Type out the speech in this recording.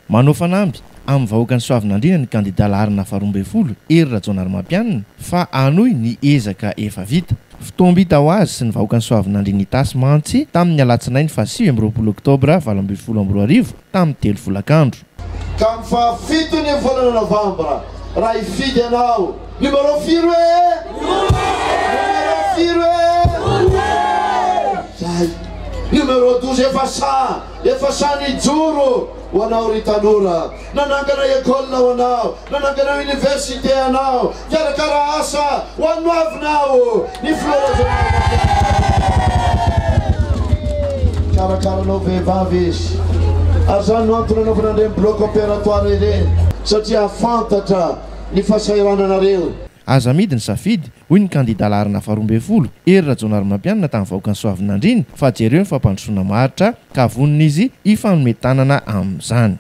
manao fanamby amin'ny vahoaka ny Soavinandriana ny kandida laharana 12 Hery Rajaonarimampianina fa anoy ny ezaka efa vita. Fitombita ho azy sy ny vahoaka ny Soavinandriana itasy mantsy tamin'ny alatsinainy 7 Oktobra 2012 tamin'ny 3 volakandro. Ka amin'ny fahafitony ny volana Novambra raha ifidy ianao numéro 4 numéro 12 efasany joro ho anao ry tanora, nanangana école ho anao, nanangana université anao, karakara asa ho anoavinao ny flora karakaranao vehivavy izy ary zany no antony anaovana an'ireny bloc opératoire ireny satria fantatra ny fahasahirananareo. Aza amidy ny safidy hoy ny kandida laharana 12 Hery Rajaonarimampianina tamin'ny vahoaka ny Soavinandriana fa jereo ny fampandrosoana maritra ka vonona izy ifanometanana amin'izany.